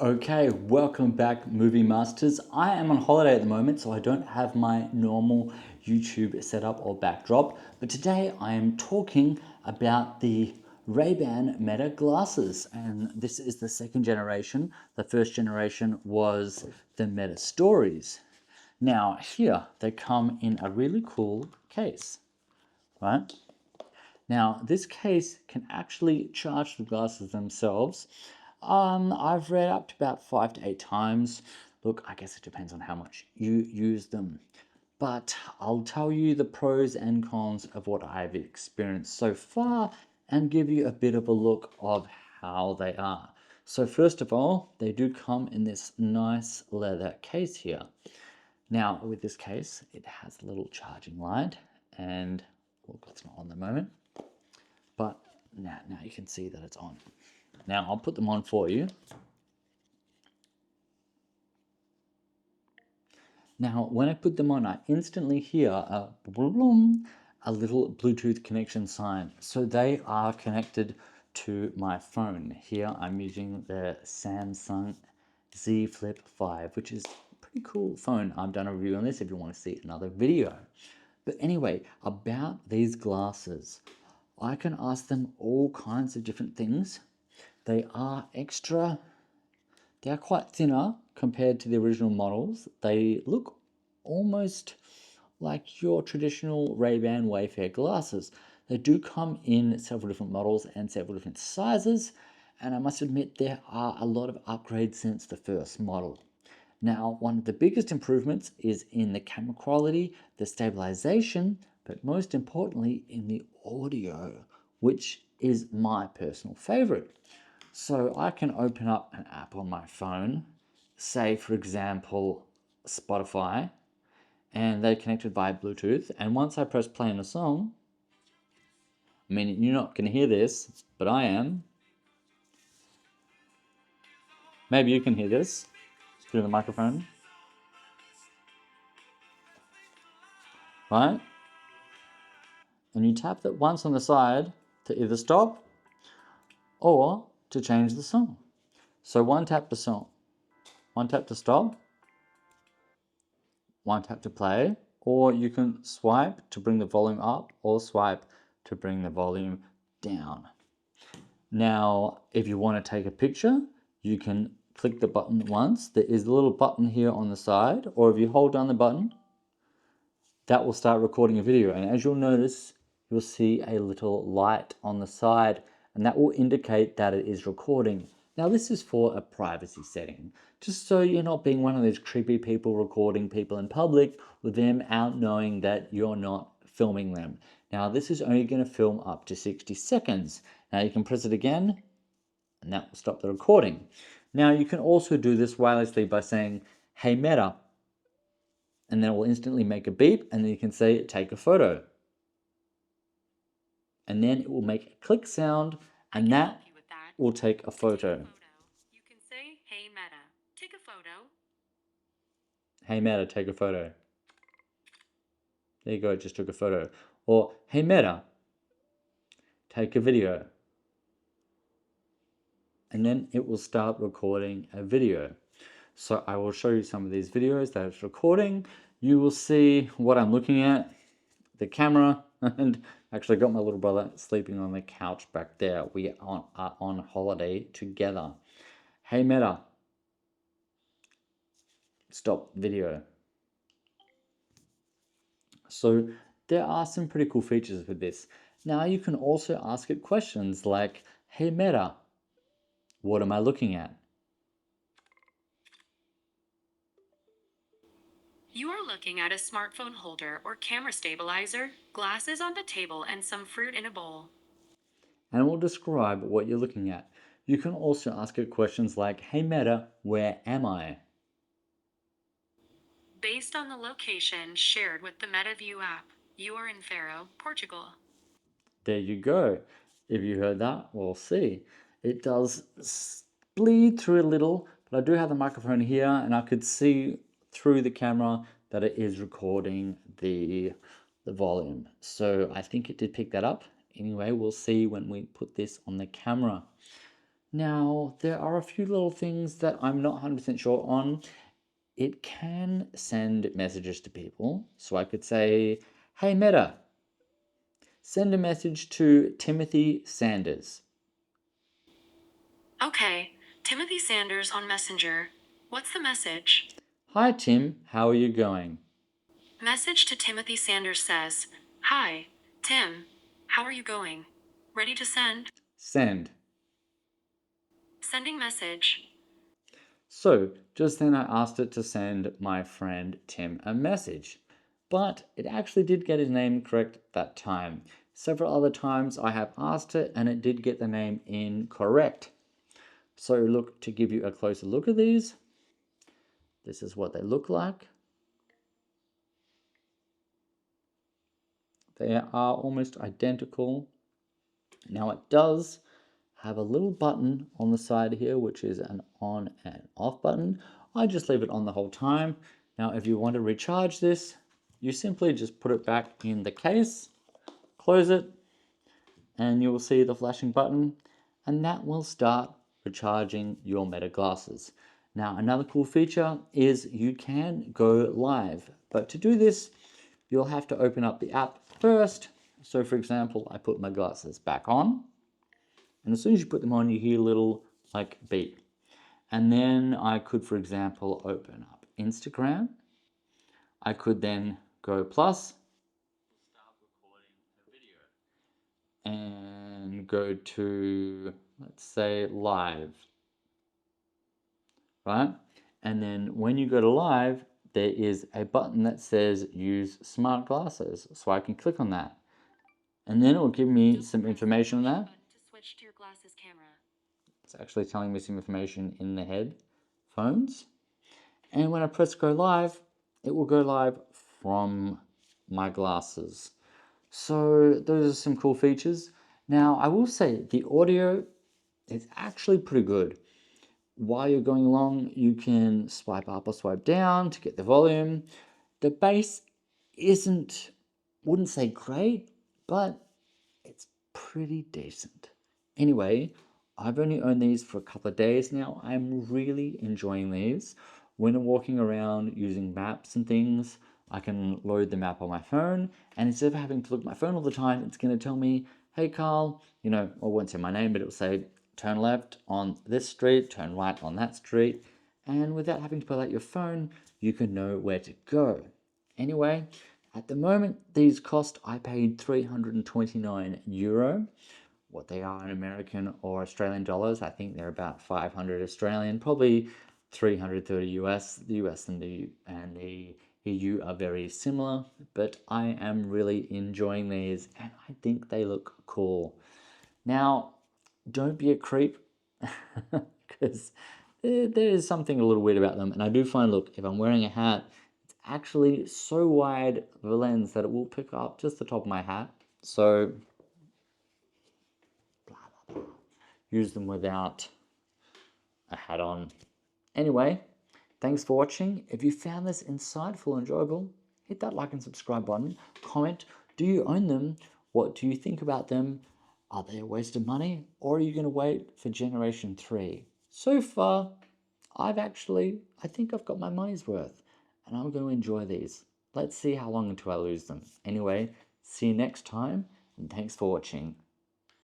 Okay, welcome back, Movie Masters. I am on holiday at the moment, so I don't have my normal YouTube setup or backdrop. But today I am talking about the Ray-Ban Meta glasses, and this is the second generation. The first generation was the Meta Stories. Now, here they come in a really cool case, right? Now, this case can actually charge the glasses themselves. I've read up to about 5 to 8 times. Look, I guess it depends on how much you use them. But I'll tell you the pros and cons of what I've experienced so far and give you a bit of a look of how they are. So first of all, they do come in this nice leather case here. Now, with this case, it has a little charging light and look, it's not on the moment. But now you can see that it's on. Now I'll put them on for you. Now when I put them on, I instantly hear a little Bluetooth connection sign. So they are connected to my phone. Here I'm using the Samsung Z Flip 5, which is a pretty cool phone. I've done a review on this if you want to see another video. But anyway, about these glasses, I can ask them all kinds of different things. They are quite thinner compared to the original models. They look almost like your traditional Ray-Ban Wayfarer glasses. They do come in several different models and several different sizes, and I must admit there are a lot of upgrades since the first model. Now, one of the biggest improvements is in the camera quality, the stabilization, but most importantly in the audio, which is my personal favorite. So I can open up an app on my phone, say for example, Spotify, and they're connected via Bluetooth. And once I press play on a song, I mean, you're not going to hear this, but I am. Maybe you can hear this through the microphone. Right? And you tap that once on the side to either stop or to change the song. So one tap to song, one tap to stop, one tap to play, or you can swipe to bring the volume up or swipe to bring the volume down. Now, if you want to take a picture, you can click the button once. There is a little button here on the side, or if you hold down the button, that will start recording a video. And as you'll notice, you'll see a little light on the side, and that will indicate that it is recording. Now, this is for a privacy setting, just so you're not being one of those creepy people recording people in public with them out knowing that you're not filming them. Now, this is only going to film up to 60 seconds. Now, you can press it again, and that will stop the recording. Now, you can also do this wirelessly by saying, "Hey Meta," and then it will instantly make a beep, and then you can say, "Take a photo." And then it will make a click sound, and that will take a photo. You can say, "Hey Meta, take a photo." Hey Meta, take a photo. There you go, it just took a photo. Or, "Hey Meta, take a video." And then it will start recording a video. So I will show you some of these videos that it's recording. You will see what I'm looking at, the camera, and actually got my little brother sleeping on the couch back there. We are on holiday together. Hey Meta, stop video. So there are some pretty cool features with this. Now you can also ask it questions like, "Hey Meta, what am I looking at?" You are looking at a smartphone holder or camera stabilizer, glasses on the table, and some fruit in a bowl. And it will describe what you're looking at. You can also ask it questions like, "Hey Meta, where am I?" Based on the location shared with the MetaView app, you are in Faro, Portugal. There you go. If you heard that, we'll see. It does bleed through a little, but I do have the microphone here and I could see through the camera that it is recording the volume. So I think it did pick that up. Anyway, we'll see when we put this on the camera. Now, there are a few little things that I'm not 100% sure on. It can send messages to people. So I could say, hey Meta, send a message to Timothy Sanders. Okay, Timothy Sanders on Messenger. What's the message? Hi Tim, how are you going? Message to Timothy Sanders says, Hi, Tim. How are you going? Ready to send? Send. Sending message. So just then I asked it to send my friend Tim a message, but it actually did get his name correct that time. Several other times I have asked it and it did get the name incorrect. So look, to give you a closer look at these, this is what they look like. They are almost identical. Now it does have a little button on the side here, which is an on and off button. I just leave it on the whole time. Now, if you want to recharge this, you simply just put it back in the case, close it, and you will see the flashing button, and that will start recharging your Meta glasses. Now, another cool feature is you can go live, but to do this, you'll have to open up the app first. So for example, I put my glasses back on, and as soon as you put them on, you hear a little like beep. And then I could, for example, open up Instagram. I could then go plus, start recording a video, and go to, let's say, live, right? And then when you go to live, there is a button that says use smart glasses. So I can click on that. And then it will give me some information on that. To switch to your glasses camera. It's actually telling me some information in the headphones. And when I press go live, it will go live from my glasses. So those are some cool features. Now, I will say the audio is actually pretty good. While you're going along, you can swipe up or swipe down to get the volume. The bass wouldn't say great, but it's pretty decent. Anyway, I've only owned these for a couple of days now. I'm really enjoying these. When I'm walking around using maps and things, I can load the map on my phone, and instead of having to look at my phone all the time, it's going to tell me, hey Carl, I won't say my name, but it'll say turn left on this street, turn right on that street, and without having to pull out your phone, you can know where to go. Anyway, at the moment, these cost, I paid €329. What they are in American or Australian dollars, I think they're about 500 Australian, probably 330 US. The US and the EU are very similar, but I am really enjoying these and I think they look cool. Now, don't be a creep because there is something a little weird about them. And I do find, look, if I'm wearing a hat, it's actually so wide of a lens that it will pick up just the top of my hat. So use them without a hat on. Anyway, thanks for watching. If you found this insightful and enjoyable, hit that like and subscribe button. Comment, do you own them? What do you think about them? Are they a waste of money? Or are you going to wait for generation 3? So far, I think I've got my money's worth. And I'm going to enjoy these. Let's see how long until I lose them. Anyway, see you next time. And thanks for watching.